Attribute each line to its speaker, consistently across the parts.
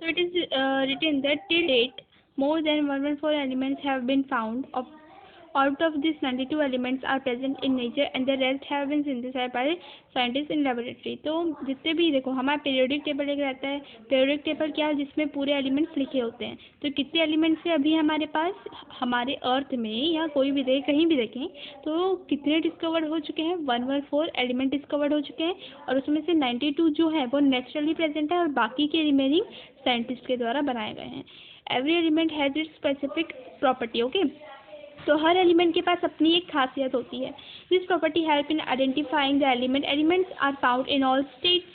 Speaker 1: So it is written that till date, more than 114 elements have been found. Out of these, 92 elements are present in nature and the rest have been synthesized by scientists in laboratory. तो जितने भी देखो हमारा periodic table एक रहता है. Periodic table क्या है, जिसमें पूरे एलिमेंट्स लिखे होते हैं. तो कितने एलिमेंट्स है अभी हमारे पास, हमारे अर्थ में या कोई भी देखें, कहीं भी देखें, तो कितने डिस्कवर्ड हो चुके हैं, 114 एलिमेंट डिस्कवर्ड हो चुके हैं. और उसमें से 92 जो है वो नेचुरली प्रेजेंट है और बाकी के रिमेनिंग साइंटिस्ट के द्वारा बनाए गए हैं. Every element has its specific property. Okay, तो हर एलिमेंट के पास अपनी एक खासियत होती है. This property help in identifying the element. Elements are found in all states.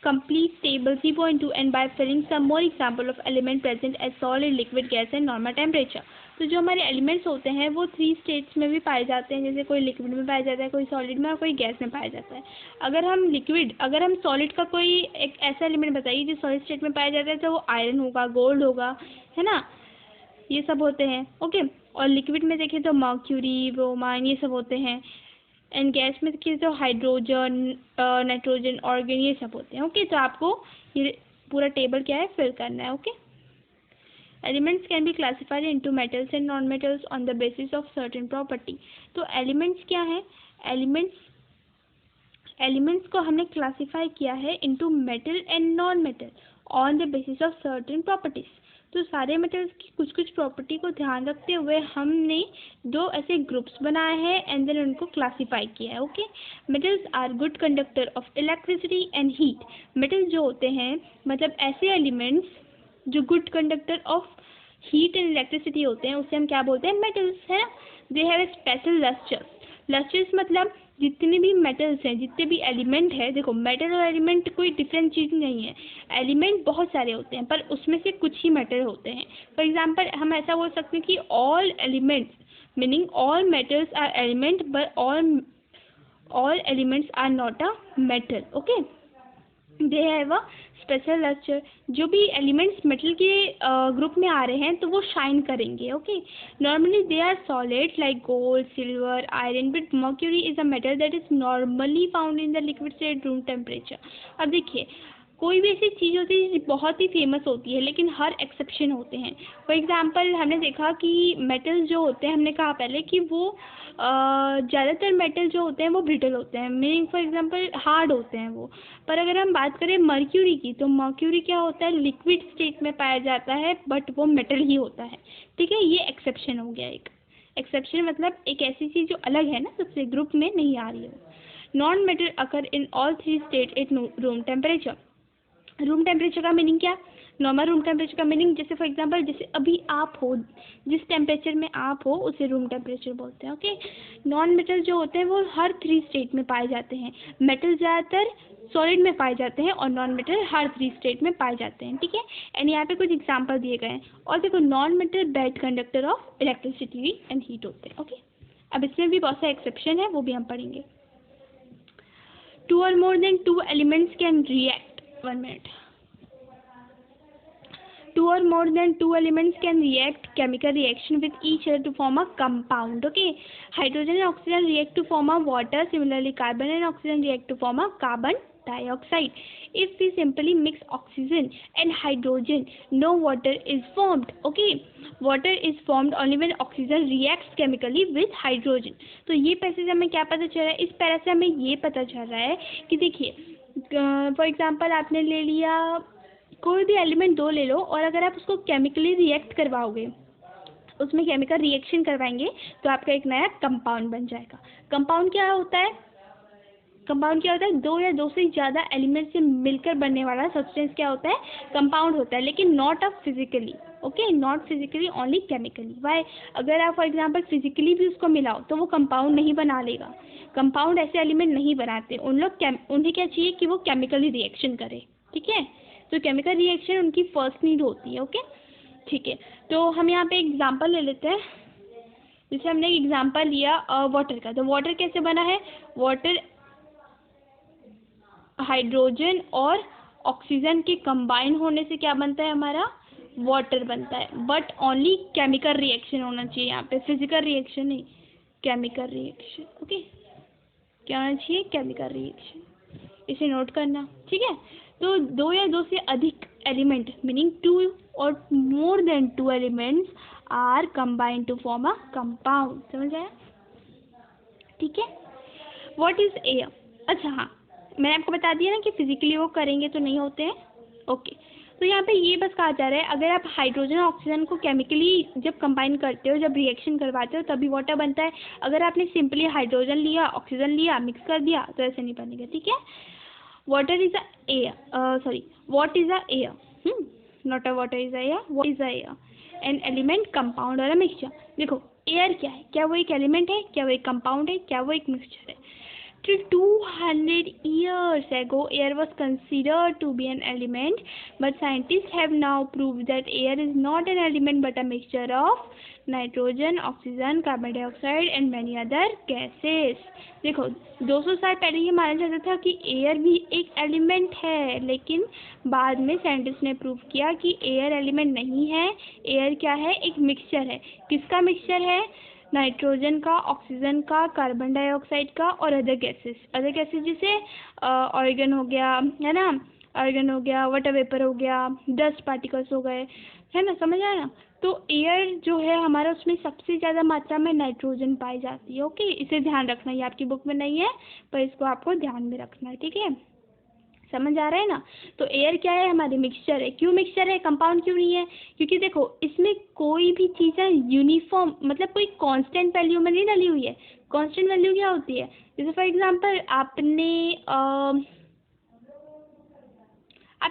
Speaker 1: Complete table 3.2 and by filling some more example of element present as solid, liquid, gas and normal temperature. तो जो हमारे elements होते हैं वो 3 states में भी पाए जाते हैं. जैसे कोई लिक्विड में पाया जाता है, कोई सॉलिड में और कोई गैस में पाया जाता है. अगर हम सॉलिड का कोई एक ऐसा एलिमेंट बताइए जो सॉलिड स्टेट में पाया जाता है, तो वो आयरन होगा, गोल्ड होगा, है ना, ये सब होते हैं. ओके, और लिक्विड में देखें तो मर्क्यूरी, ब्रोमाइन, ये सब होते हैं. एंड गैस में देखें तो हाइड्रोजन, नाइट्रोजन, ऑर्गन, ये सब होते हैं. ओके, तो आपको ये पूरा टेबल क्या है, फिल करना है. Okay, elements can be classified into metals and non metals on the basis of certain property. तो एलिमेंट्स क्या है, एलिमेंट्स को हमने क्लासीफाई किया है into metal and non metal on the basis of certain properties. तो सारे मेटल्स की कुछ कुछ प्रॉपर्टी को ध्यान रखते हुए हमने 2 ऐसे ग्रुप्स बनाए हैं एंड देन उनको क्लासीफाई किया है. Okay, metals are good conductor of electricity and heat. Metals जो होते हैं मतलब ऐसे एलिमेंट्स जो good conductor of heat and electricity होते हैं, उसे हम क्या बोलते हैं, मेटल्स, है ना. They have a special लस्टर्स. लस्टर्स मतलब जितने भी मेटल्स हैं, जितने भी एलिमेंट है, देखो मेटल और एलिमेंट कोई डिफरेंट चीज़ नहीं है. एलिमेंट बहुत सारे होते हैं पर उसमें से कुछ ही मेटल होते हैं. फॉर एग्जांपल हम ऐसा बोल सकते हैं कि all elements meaning all metals are element but all elements are not a metal. Okay, they have a special lustre. जो भी एलिमेंट्स मेटल के ग्रुप में आ रहे हैं तो वो शाइन करेंगे. Okay, normally they are solid like gold, silver, iron, but mercury is a metal that is normally found in the liquid state room temperature. अब देखिए, कोई भी ऐसी चीज़ होती है बहुत ही फेमस होती है लेकिन हर एक्सेप्शन होते हैं. फॉर एग्जांपल हमने देखा कि मेटल्स जो होते हैं, हमने कहा पहले कि वो ज़्यादातर मेटल जो होते हैं वो ब्रिटल होते हैं, मीनिंग फॉर एग्जांपल हार्ड होते हैं वो. पर अगर हम बात करें मर्क्यूरी की, तो मर्क्यूरी क्या होता है, लिक्विड स्टेट में पाया जाता है बट वो मेटल ही होता है. ठीक है, ये एक्सेप्शन हो गया. एक एक्सेप्शन मतलब एक ऐसी चीज़ जो अलग है ना, सबसे ग्रुप में नहीं आ रही हो. Non metal occur in all 3 state at room temperature. Room temperature का मीनिंग क्या, नॉर्मल रूम टेम्परेचर का मीनिंग जैसे फॉर एग्जांपल जैसे अभी आप हो, जिस टेम्परेचर में आप हो उसे रूम टेम्परेचर बोलते हैं. ओके, नॉन मेटल जो होते हैं वो हर 3 स्टेट में पाए जाते हैं. मेटल ज़्यादातर सॉलिड में पाए जाते हैं और नॉन मेटल हर 3 स्टेट में पाए जाते हैं. ठीक है, एंड यहाँ पे कुछ एग्जाम्पल दिए गए हैं. और देखो, non metal bad conductor of electricity and heat होते हैं. ओके, अब इसमें भी बहुत सारे एक्सेप्शन है, वो भी हम पढ़ेंगे. 2 or more than 2 elements can react. 1 minute. 2 or more than 2 elements can react chemical reaction with each other to form a compound. Okay, hydrogen and oxygen react to form a water. Similarly, carbon and oxygen react to form a carbon dioxide. If we simply mix oxygen and hydrogen, no water is formed. Okay, water is formed only when oxygen reacts chemically with hydrogen. तो ये पैसे से हमें क्या पता चल रहा है, इस पैरा से हमें ये पता चल रहा है कि देखिए फॉर एग्जांपल आपने ले लिया कोई भी एलिमेंट 2 ले लो और अगर आप उसको केमिकली रिएक्ट करवाओगे, उसमें केमिकल रिएक्शन करवाएंगे तो आपका एक नया कंपाउंड बन जाएगा. कंपाउंड क्या होता है, 2 या 2 से ज़्यादा एलिमेंट से मिलकर बनने वाला सब्सटेंस क्या होता है, कंपाउंड होता है. लेकिन not a physically. Okay, not physically, only chemically. Why, अगर आप फॉर एग्जांपल फिजिकली भी उसको मिलाओ तो वो कंपाउंड नहीं बना लेगा. कंपाउंड ऐसे एलिमेंट नहीं बनाते, उन्हें क्या चाहिए कि वो केमिकली रिएक्शन करे. ठीक है, तो केमिकल रिएक्शन उनकी फर्स्ट नीड होती है. ओके, ठीक है, तो हम यहाँ पे एग्जांपल ले लेते हैं. जैसे हमने एक एग्जांपल लिया वाटर का, तो वाटर कैसे बना है, वाटर हाइड्रोजन और ऑक्सीजन के कंबाइन होने से क्या बनता है, हमारा वाटर बनता है. बट ओनली केमिकल रिएक्शन होना चाहिए यहाँ पे, फिजिकल रिएक्शन नहीं, केमिकल रिएक्शन. ओके, क्या होना चाहिए, केमिकल रिएक्शन. इसे नोट करना. ठीक है, तो दो या दो से अधिक एलिमेंट मीनिंग टू और more than two elements are combined to form a compound. समझ आया? ठीक है। What is air? अच्छा हाँ, मैंने आपको बता दिया ना कि फिजिकली वो करेंगे तो नहीं होते हैं। ओके, तो यहाँ पे ये बस कहा जा रहा है, अगर आप हाइड्रोजन और ऑक्सीजन को केमिकली जब कंबाइन करते हो, जब रिएक्शन करवाते हो, तभी वाटर बनता है। अगर आपने सिंपली हाइड्रोजन लिया, ऑक्सीजन लिया, मिक्स कर दिया, तो ऐसे नहीं बनेगा। ठीक है। Water is a air, sorry, what is a air? Not a water is a air, what is a air? An element, compound और अ मिक्सचर। देखो एयर क्या है? क्या वो एक एलिमेंट है? क्या वो एक कंपाउंड है? क्या वो एक मिक्सचर है? Till 200 years ago, air was considered to be an element, but scientists have now proved that air is not an element but a mixture of nitrogen, oxygen, carbon dioxide and many other gases. देखो 200 साल पहले ये माना जाता था कि air भी एक एलिमेंट है, लेकिन बाद में साइंटिस्ट ने प्रूव किया कि एयर एलिमेंट नहीं है। एयर क्या है? एक मिक्सचर है। किसका मिक्सचर है? नाइट्रोजन का, ऑक्सीजन का, कार्बन डाइऑक्साइड का और अदर गैसेस जैसे ऑर्गन हो गया, है ना, ऑर्गन हो गया, वाटर वेपर हो गया, डस्ट पार्टिकल्स हो गए, है ना, समझ आया ना? तो एयर जो है हमारा, उसमें सबसे ज़्यादा मात्रा में नाइट्रोजन पाई जाती है। ओके, इसे ध्यान रखना, ये आपकी बुक में नहीं है पर इसको आपको ध्यान में रखना है। ठीक है, समझ आ रहा है ना? तो एयर क्या है? हमारी मिक्सचर है। क्यों मिक्सचर है? कंपाउंड क्यों नहीं है? क्योंकि देखो इसमें कोई भी चीज़ है यूनिफॉर्म, मतलब कोई कांस्टेंट वैल्यू में नहीं डली हुई है। कांस्टेंट वैल्यू क्या होती है? जैसे फॉर एग्जांपल आपने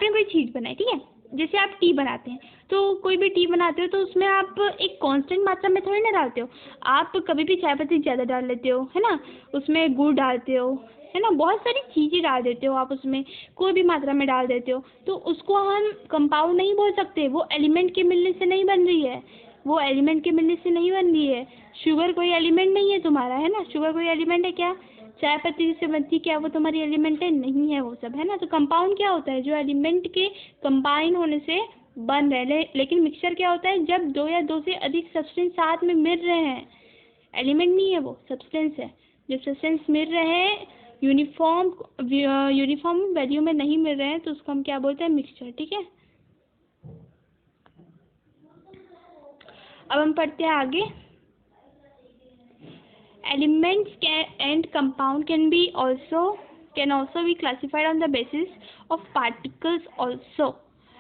Speaker 1: कोई चीज़ बनाई, ठीक है, जैसे आप टी बनाते हैं, तो कोई भी टी बनाते हो तो उसमें आप एक कांस्टेंट मात्रा में थोड़ी ना डालते हो। आप कभी भी चाय पत्ती ज़्यादा डाल लेते हो, है ना, उसमें गुड़ डालते हो, है ना, बहुत सारी चीज़ें डाल देते हो आप, उसमें कोई भी मात्रा में डाल देते हो, तो उसको हम कंपाउंड नहीं बोल सकते। वो एलिमेंट के मिलने से नहीं बन रही है, वो एलिमेंट के मिलने से नहीं बन रही है। शुगर कोई एलिमेंट नहीं है तुम्हारा, है ना, शुगर कोई एलिमेंट है क्या? चाय पत्ती से बनती, क्या वो तुम्हारी एलिमेंट है? नहीं है वो सब, है ना। तो कंपाउंड क्या होता है? जो एलिमेंट के कंबाइन होने से बन रहे हैं। लेकिन मिक्सचर क्या होता है? जब दो या दो से अधिक सब्सटेंस साथ में मिल रहे हैं। एलिमेंट नहीं है वो, सब्सटेंस है। जब सब्सटेंस मिल रहे हैं, यूनिफॉर्म वैल्यू में नहीं मिल रहे हैं, तो उसको हम क्या बोलते हैं? मिक्सचर। ठीक है, अब हम पढ़ते हैं आगे। Elements and compound can also be classified on the basis of particles also.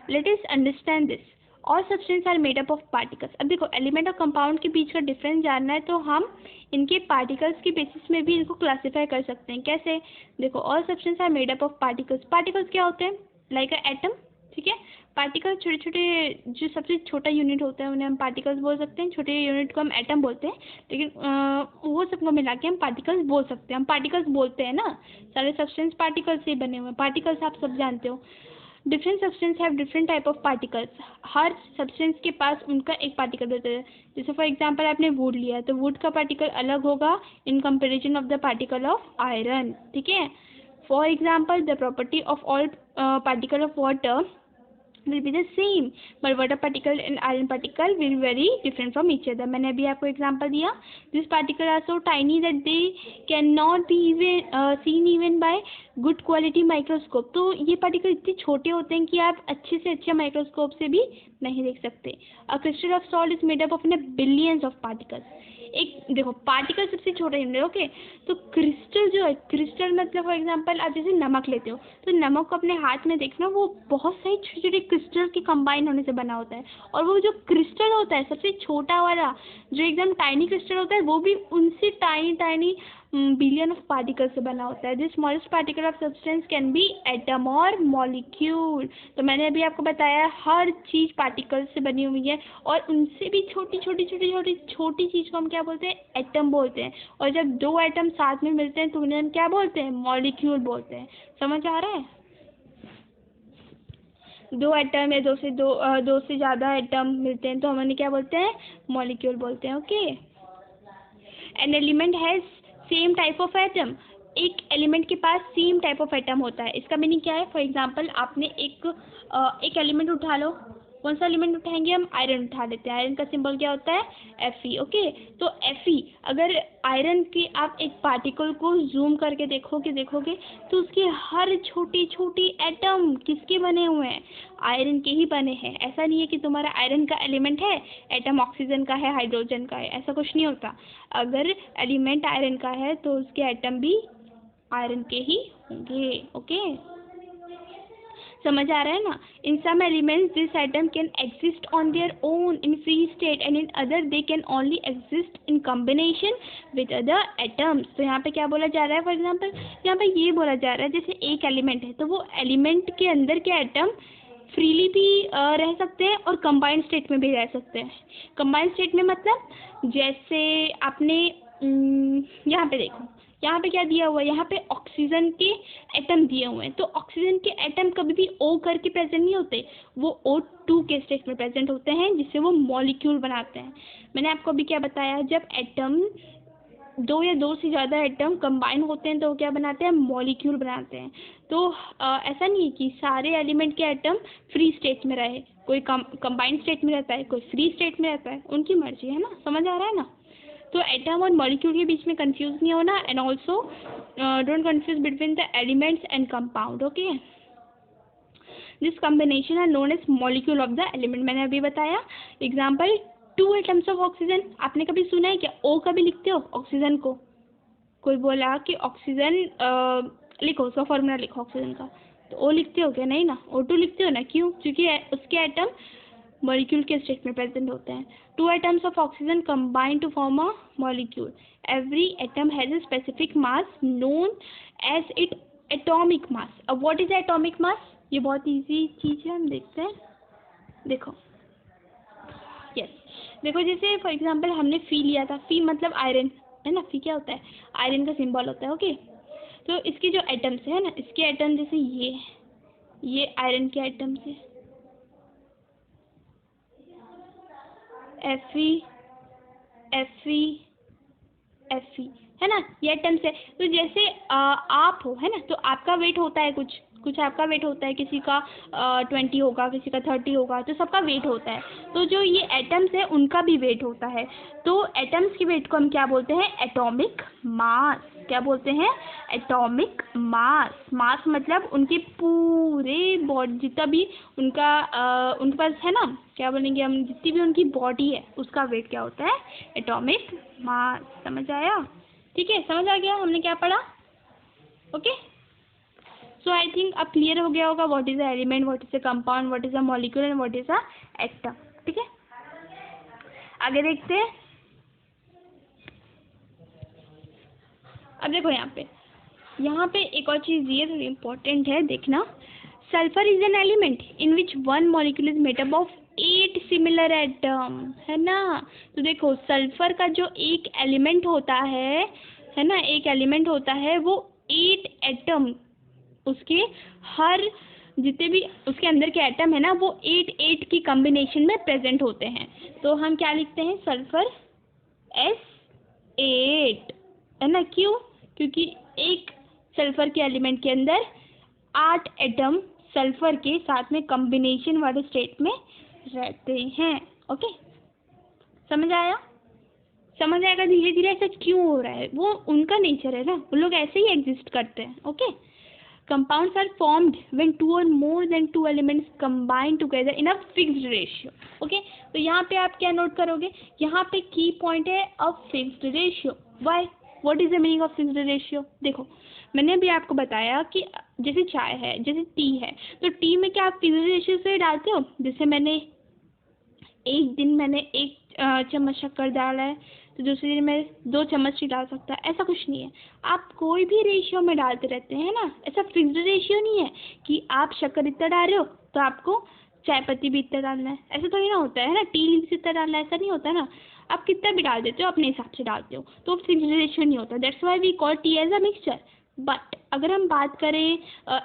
Speaker 1: Let us understand this. All substances are made up of particles. अब देखो एलिमेंट और कंपाउंड के बीच का डिफरेंस जानना है, तो हम इनके पार्टिकल्स के बेसिस में भी इनको क्लासीफाई कर सकते हैं। कैसे? देखो all substance are made up of particles. Particles क्या होते हैं? Like a atom. ठीक है, पार्टिकल छोटे छोटे, जो सबसे छोटा यूनिट होता है उन्हें हम पार्टिकल्स बोल सकते हैं, छोटे यूनिट को हम एटम बोलते हैं, लेकिन वो सबको मिला के हम पार्टिकल्स बोल सकते हैं। हम पार्टिकल्स बोलते हैं ना, सारे सब्सटेंस पार्टिकल्स से बने हुए हैं। पार्टिकल्स आप सब जानते हो। Different substance have different type of particles. Her substance के पास उनका एक पार्टिकल होता है। जैसे फॉर एग्जांपल आपने वुड लिया है, तो वुड का पार्टिकल अलग होगा in comparison of the particle of iron. ठीक है, for example the property of all particle of water will be the same, but water particle and iron particle will very different from each other. मैंने अभी आपको example दिया। This particle are so tiny that they cannot be even seen even by good quality microscope. तो ये particle इतने छोटे होते हैं कि आप अच्छे से अच्छे माइक्रोस्कोप से भी नहीं देख सकते। A crystal of salt is made up of billions of particles. एक देखो पार्टिकल सबसे छोटा यूनिट है। ओके, तो क्रिस्टल जो है, क्रिस्टल मतलब फॉर एग्जांपल आप जैसे नमक लेते हो, तो नमक को अपने हाथ में देखना, वो बहुत सारी छोटे छोटे क्रिस्टल के कंबाइन होने से बना होता है। और वो जो क्रिस्टल होता है सबसे छोटा वाला, जो एकदम टाइनी क्रिस्टल होता है, वो भी उनसे tiny tiny billion of particle से बना होता है। This smallest particle of substance can be atom और मॉलिक्यूल। तो मैंने अभी आपको बताया हर चीज़ पार्टिकल से बनी हुई है, और उनसे भी छोटी छोटी छोटी छोटी छोटी चीज़ को हम क्या बोलते हैं? एटम बोलते हैं। और जब दो एटम साथ में मिलते हैं तो उन्हें हम क्या बोलते हैं? मॉलिक्यूल बोलते हैं। समझ आ रहा है? दो एटम या दो से ज़्यादा एटम मिलते हैं तो हम उन्हें क्या बोलते हैं? मॉलिक्यूल बोलते हैं। Okay, an element has same type of atom. एक एलिमेंट के पास सेम टाइप ऑफ एटम होता है। इसका मीनिंग क्या है? फॉर एग्जांपल आपने एक एलिमेंट उठा लो, कौन सा एलिमेंट उठाएंगे हम? आयरन उठा लेते हैं। आयरन का सिंबल क्या होता है? Fe। ओके, तो Fe, अगर आयरन की आप एक पार्टिकल को जूम करके देखोगे तो उसके हर छोटी छोटी एटम किसके बने हुए हैं? आयरन के ही बने हैं। ऐसा नहीं है कि तुम्हारा आयरन का एलिमेंट है, एटम ऑक्सीजन का है, हाइड्रोजन का है, ऐसा कुछ नहीं होता। अगर एलिमेंट आयरन का है तो उसके एटम भी आयरन के ही होंगे। ओके, समझ आ रहा है ना? In some elements this atom can exist on their own in free state and in other they can only exist in combination with other atoms. तो यहाँ पे क्या बोला जा रहा है? फॉर एग्जांपल यहाँ पे ये बोला जा रहा है जैसे एक एलिमेंट है तो वो एलिमेंट के अंदर के एटम फ्रीली भी रह सकते हैं और कंबाइंड स्टेट में भी रह सकते हैं। कंबाइंड स्टेट में मतलब जैसे आपने यहाँ पे देखो, यहाँ पे क्या दिया हुआ है? यहाँ पे ऑक्सीजन के एटम दिए हुए हैं। तो ऑक्सीजन के एटम कभी भी O करके प्रेजेंट नहीं होते, वो O2 के स्टेट में प्रेजेंट होते हैं, जिससे वो मॉलिक्यूल बनाते हैं। मैंने आपको अभी क्या बताया? जब एटम दो या दो से ज़्यादा एटम कंबाइन होते हैं तो वो क्या बनाते हैं? मॉलिक्यूल बनाते हैं। तो ऐसा नहीं है कि सारे एलिमेंट के एटम फ्री स्टेट में रहे, कोई कंबाइंड स्टेट में रहता है, कोई फ्री स्टेट में रहता है, उनकी मर्जी है ना। समझ आ रहा है ना? तो एटम और मॉलिक्यूल के बीच में कंफ्यूज नहीं होना, and also don't confuse between the elements and compound. Okay, this combination are known as molecule of the element. मैंने अभी बताया एग्जाम्पल, 2 एटम्स ऑफ ऑक्सीजन। आपने कभी सुना है क्या? O कभी लिखते हो ऑक्सीजन को? कोई बोला कि ऑक्सीजन लिखो, उसका फॉर्मूला लिखो ऑक्सीजन का, तो O लिखते हो क्या? नहीं ना, O2 लिखते हो ना। क्यों? क्योंकि उसके एटम मॉलिक्यूल के स्टेट में प्रेजेंट होते हैं। 2 atoms of oxygen combine to form a molecule. Every atom has a specific mass known as its atomic mass. अब what is atomic mass? ये बहुत इजी चीज़ है, हम देखते हैं। देखो, यस, देखो जैसे फॉर एग्जांपल हमने फी लिया था। फी मतलब आयरन है ना। फी क्या होता है? आयरन का सिंबल होता है। ओके, तो इसके जो एटम्स है ना, इसके एटम जैसे ये आयरन के एटम्स है, Fe है ना, ये एटम्स है। तो जैसे आप हो, है ना, तो आपका वेट होता है कुछ आपका वेट होता है, किसी का 20 होगा, किसी का 30 होगा, तो सबका वेट होता है। तो जो ये एटम्स है उनका भी वेट होता है। तो एटम्स की वेट को हम क्या बोलते हैं? Atomic mass. क्या बोलते हैं? Atomic mass. मास मतलब उनके पूरे बॉडी, जितना भी उनका उनके पास है ना, क्या बोलेंगे हम, जितनी भी उनकी बॉडी है उसका वेट क्या होता है? Atomic mass. समझ आया? ठीक है, समझ आ गया हमने क्या पढ़ा? ओके, सो आई थिंक अब क्लियर हो गया होगा what is a element, what is a compound, what is a molecule and what is a atom. ठीक है, आगे देखते हैं। अब देखो यहाँ पे एक और चीज़ ये थोड़ी इम्पोर्टेंट है, देखना। Sulphur is an element in which 1 molecule is made up of 8 similar atom, है ना। तो देखो सल्फर का जो एक एलिमेंट होता है ना, एक एलिमेंट होता है, वो 8 एटम, उसके हर जितने भी उसके अंदर के एटम है ना, वो 8 की कॉम्बिनेशन में प्रेजेंट होते हैं। तो हम क्या लिखते हैं? सल्फर S8, है ना। क्यों? क्योंकि एक सल्फर के एलिमेंट के अंदर 8 एटम सल्फर के साथ में कॉम्बिनेशन वाले स्टेट में रहते हैं। ओके, समझ आया? समझ आएगा धीरे धीरे ऐसा क्यों हो रहा है, वो उनका नेचर है ना, वो लोग ऐसे ही एग्जिस्ट करते हैं। Okay, compounds are formed when 2 or more than 2 elements combine together in a fixed ratio. Okay, तो यहाँ पे आप क्या नोट करोगे? यहाँ पे की पॉइंट है a fixed ratio. Why? What is the meaning of fixed ratio? देखो, मैंने अभी आपको बताया कि जैसे चाय है, जैसे टी है, तो टी में क्या आप फिक्स्ड रेशियो से डालते हो? जैसे एक दिन मैंने 1 चम्मच शक्कर डाला है, तो दूसरे दिन में 2 चम्मच ही डाल सकता है, ऐसा कुछ नहीं है। आप कोई भी रेशियो में डालते रहते हैं ना, ऐसा फिक्स्ड रेशियो नहीं है कि आप शक्कर इतना डाल रहे हो तो आपको चाय पत्ती भी इतना डालना है, ऐसा थोड़ी ना होता है ना। टी लीव्स इतना डालना है, ऐसा नहीं होता ना। आप कितना भी डाल देते हो, अपने हिसाब से डालते हो, तो फिक्स्ड रेशियो नहीं होता। That's why we call it as a mixture. But अगर हम बात करें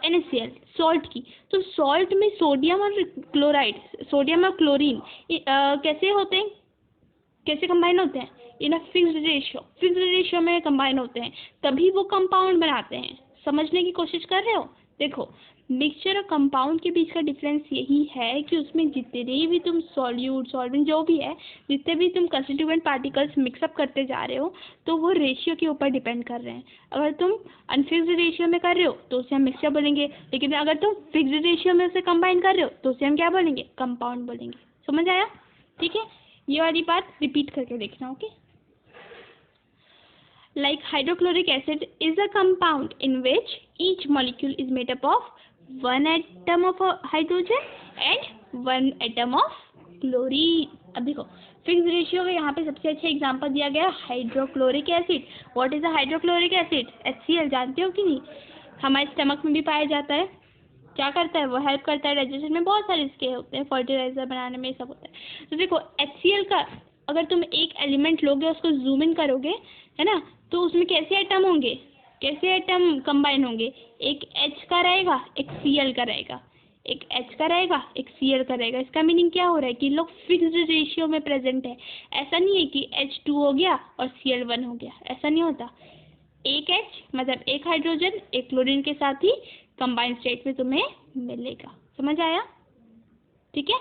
Speaker 1: NaCl सॉल्ट की, तो सॉल्ट में सोडियम और क्लोराइड, सोडियम और क्लोरीन कैसे होते हैं, कैसे कंबाइन होते हैं? In a fixed ratio. Fixed ratio में कंबाइन होते हैं, तभी वो कंपाउंड बनाते हैं। समझने की कोशिश कर रहे हो? देखो, मिक्सचर और कंपाउंड के बीच का डिफरेंस यही है कि उसमें जितने भी तुम सॉल्यूट सॉल्वेंट जो भी है, जितने भी तुम कंस्टिट्यूएंट पार्टिकल्स मिक्सअप करते जा रहे हो, तो वो रेशियो के ऊपर डिपेंड कर रहे हैं। अगर तुम अनफिक्स्ड रेशियो में कर रहे हो तो उसे हम मिक्सचर बोलेंगे, लेकिन अगर तुम फिक्स्ड रेशियो में उसे कंबाइन कर रहे हो तो उसे हम क्या बोलेंगे, कंपाउंड बोलेंगे। समझ आया? ठीक है, ये वाली बात रिपीट करके देखना। Okay, like hydrochloric acid is a compound in which each molecule is made up of one atom of hydrogen and one atom of chlorine। अब देखो फिक्स रेशियो का यहाँ पे सबसे अच्छा एग्जांपल दिया गया hydrochloric acid. What is a hydrochloric acid? HCl, जानते हो कि नहीं? हमारे स्टमक में भी पाया जाता है। क्या करता है वो? हेल्प करता है डाइजेशन में, बहुत सारे इसके होते हैं, फर्टिलाइजर बनाने में, सब होता है। तो देखो HCl का अगर तुम एक एलिमेंट लोगे, उसको जूम इन करोगे, है ना, तो उसमें कैसे एटम होंगे, कैसे एटम कंबाइन होंगे? एक H का रहेगा, एक Cl का रहेगा, एक H का रहेगा, एक Cl का रहेगा। इसका मीनिंग क्या हो रहा है कि लोग फिक्स्ड रेशियो में प्रेजेंट है। ऐसा नहीं है कि H2 हो गया और Cl1 हो गया, ऐसा नहीं होता। एक H मतलब एक हाइड्रोजन एक क्लोरीन के साथ ही कंबाइन स्टेट में तुम्हें मिलेगा। समझ आया? ठीक है,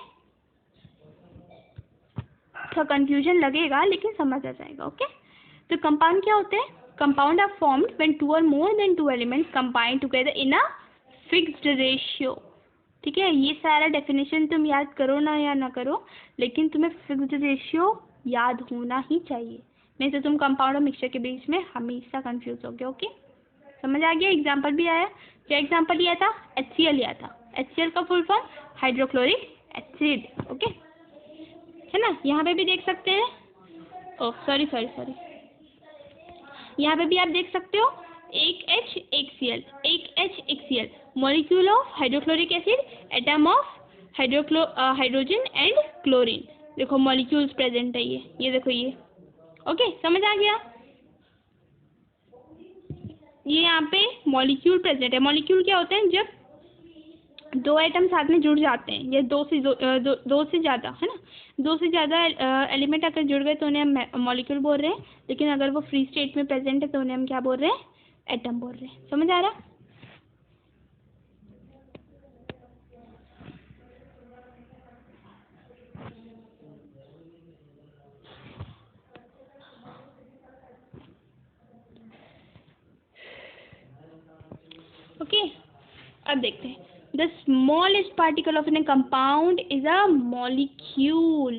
Speaker 1: थोड़ा कंफ्यूजन लगेगा लेकिन समझ आ जाएगा। ओके, तो कंपाउंड क्या होते हैं? Compound are formed when two और more than two elements combine together in a fixed ratio. ठीक है, ये सारा डेफिनेशन तुम याद करो ना या ना करो, लेकिन तुम्हें फिक्स्ड रेशियो याद होना ही चाहिए, नहीं तो तुम कंपाउंड और मिक्सचर के बीच में हमेशा कंफ्यूज होगे। ओके, समझ आ गया? एग्जाम्पल भी आया। क्या एग्जाम्पल लिया था? HCl लिया था। HCl का full form hydrochloric acid. Okay, है ना? यहाँ पे भी देख सकते हैं, ओह सॉरी, यहाँ पे भी आप देख सकते हो, एक H एक Cl, एक H एक Cl, molecule of hydrochloric acid, atom of hydrogen and chlorine. देखो मॉलिक्यूल्स प्रेजेंट है, ये देखो ये। ओके, समझ आ गया? ये यहाँ पे मॉलिक्यूल प्रेजेंट है। मॉलिक्यूल क्या होते हैं? जब दो एटम साथ में जुड़ जाते हैं, या दो से ज़्यादा, है ना, दो से ज़्यादा एलिमेंट अगर जुड़ गए तो उन्हें हम मॉलिक्यूल बोल रहे हैं, लेकिन अगर वो फ्री स्टेट में प्रेजेंट है तो उन्हें हम क्या बोल रहे हैं? एटम बोल रहे हैं। समझ आ रहा? ओके, अब देखते हैं। The smallest particle of in A compound is a molecule.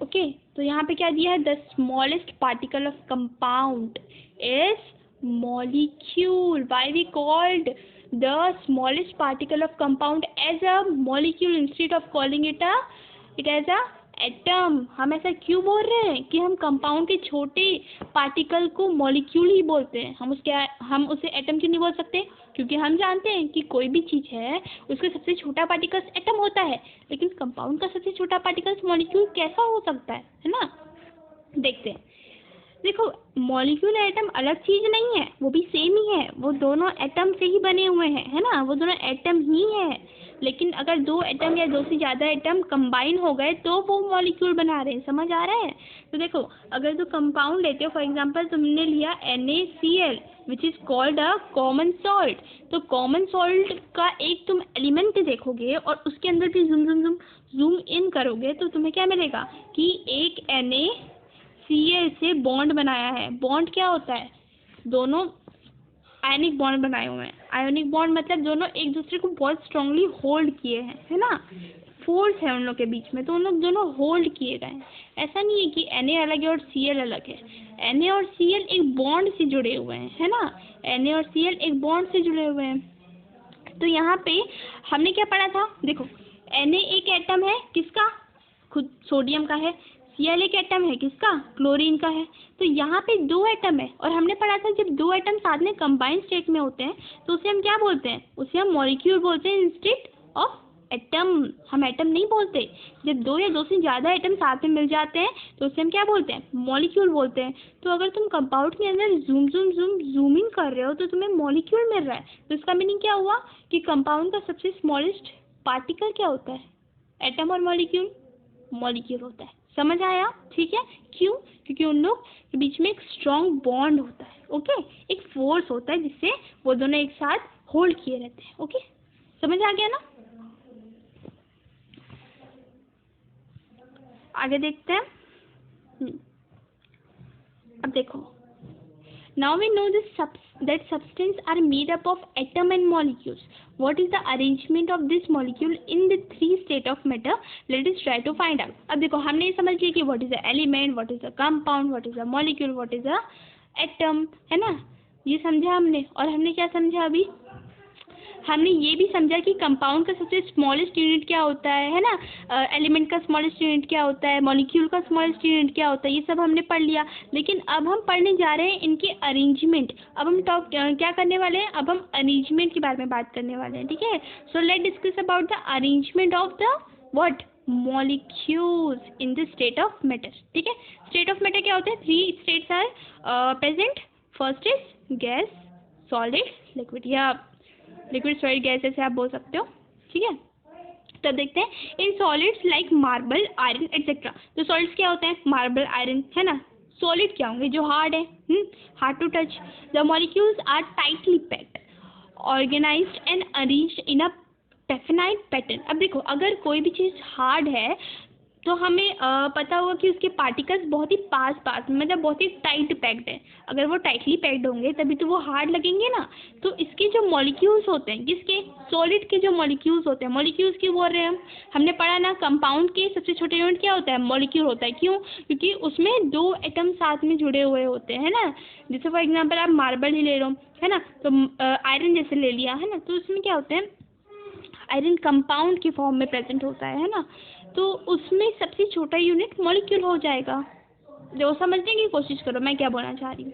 Speaker 1: Okay, तो यहाँ पे क्या दिया है? The smallest particle of compound is molecule. Why we called the smallest particle of compound as a molecule instead of calling it as a atom? हम ऐसा क्यों बोल रहे हैं कि हम कंपाउंड के छोटे पार्टिकल को मॉलिक्यूल ही बोलते हैं? हम उसे एटम क्यों नहीं बोल सकते? क्योंकि हम जानते हैं कि कोई भी चीज़ है उसका सबसे छोटा पार्टिकल एटम होता है, लेकिन कंपाउंड का सबसे छोटा पार्टिकल मॉलिक्यूल कैसा हो सकता है ना? देखते हैं। देखो मॉलिक्यूल और एटम अलग चीज़ नहीं है, वो भी सेम ही है, वो दोनों एटम से ही बने हुए हैं, है ना, वो दोनों एटम ही है। लेकिन अगर दो एटम या दो से ज़्यादा एटम कंबाइन हो गए तो वो मॉलिक्यूल बना रहे हैं। समझ आ रहा है? तो देखो अगर तो कंपाउंड लेते हो, फॉर एग्जांपल तुमने लिया NaCl which is called a common salt, तो कॉमन सॉल्ट का एक तुम एलिमेंट देखोगे और उसके अंदर भी जूम इन करोगे तो तुम्हें क्या मिलेगा कि एक NaCl से बॉन्ड बनाया है। बॉन्ड क्या होता है? दोनों आयनिक बॉन्ड बनाए हुए हैं। आयोनिक बॉन्ड मतलब दोनों एक दूसरे को बहुत स्ट्रांगली होल्ड किए हैं, है ना, फोर्स है उन लोग के बीच में, तो उन लोग दोनों होल्ड किए गए हैं। ऐसा नहीं है कि Na अलग है और Cl अलग है। Na और Cl एक बॉन्ड से जुड़े हुए हैं, है ना, Na और Cl एक बॉन्ड से जुड़े हुए हैं। तो यहाँ पे हमने क्या पढ़ा था? देखो Na एक एटम है किसका? खुद सोडियम का है। Cl एक एटम है किसका? क्लोरीन का है। तो यहाँ पे दो एटम है, और हमने पढ़ा था जब दो एटम साथ में कंबाइन स्टेट में होते हैं तो उसे हम क्या बोलते हैं? उसे हम मॉलिक्यूल बोलते हैं इंस्टेड ऑफ एटम। हम एटम नहीं बोलते। जब दो या दो से ज़्यादा एटम साथ में मिल जाते हैं तो उसे हम क्या बोलते हैं? मॉलिक्यूल बोलते हैं। तो अगर तुम कंपाउंड के अंदर जूम इन कर रहे हो तो तुम्हें मॉलिक्यूल मिल रहा है। तो इसका मीनिंग क्या हुआ कि कंपाउंड का सबसे स्मॉलेस्ट पार्टिकल क्या होता है? एटम और मॉलिक्यूल होता है। समझ आया? ठीक है, क्यों? क्योंकि उन लोग के बीच में एक स्ट्रॉन्ग बॉन्ड होता है। ओके, एक फोर्स होता है जिससे वो दोनों एक साथ होल्ड किए रहते हैं। ओके, समझ आ गया ना? आगे देखते हैं। अब देखो, now we know that substance are made up of atom and molecules. What is the arrangement of this molecule in the three state of matter? Let us try to find out. अब देखो, हमने ये समझ लिया कि what is the element, what is the compound, what is the molecule, what is the atom, है ना? ये समझा हमने। और हमने क्या समझा अभी? हमने ये भी समझा कि कंपाउंड का सबसे स्मॉलेस्ट यूनिट क्या होता है ना? एलिमेंट का स्मॉलेस्ट यूनिट क्या होता है, मॉलिक्यूल का स्मॉलेस्ट यूनिट क्या होता है, ये सब हमने पढ़ लिया। लेकिन अब हम पढ़ने जा रहे हैं इनके अरेंजमेंट। अब हम क्या करने वाले हैं? अब हम अरेंजमेंट के बारे में बात करने वाले हैं। ठीक है, so let discuss about the arrangement of the what molecules in the state of matter. ठीक है, स्टेट ऑफ मैटर क्या होता है? 3 states are present. First is gas, solid, liquid, या लिक्विड, सॉलिड, गैस ऐसे आप बोल सकते हो। ठीक है, तो देखते हैं in solids like marble, iron etcetera. तो सॉलिड्स क्या होते हैं? मार्बल, आयरन, है ना? सॉलिड क्या होंगे? जो हार्ड है, hard to touch. The molecules are tightly packed, organised and arranged in a definite pattern. अब देखो, अगर कोई भी चीज़ हार्ड है तो हमें पता होगा कि उसके पार्टिकल्स बहुत ही पास मतलब बहुत ही टाइट पैक्ड है। अगर वो टाइटली पैक्ड होंगे तभी तो वो हार्ड लगेंगे ना। तो इसके जो मॉलिक्यूल्स होते हैं, किसके? सॉलिड के जो मॉलिक्यूल्स होते हैं। मॉलिक्यूल्स क्यों बोल रहे हैं हम? हमने पढ़ा ना, कंपाउंड के सबसे छोटे यूनिट क्या होता है? मॉलिक्यूल होता है। क्यों? क्योंकि उसमें 2 एटम साथ में जुड़े हुए होते हैं ना। जैसे फॉर एग्जाम्पल आप मार्बल ही ले लो, है ना? तो आयरन जैसे ले लिया, है ना? तो उसमें क्या होते हैं? आयरन कंपाउंड की फॉर्म में प्रेजेंट होता है ना? तो उसमें सबसे छोटा यूनिट मॉलिक्यूल हो जाएगा। जो समझने की कोशिश करो मैं क्या बोलना चाह रही हूँ।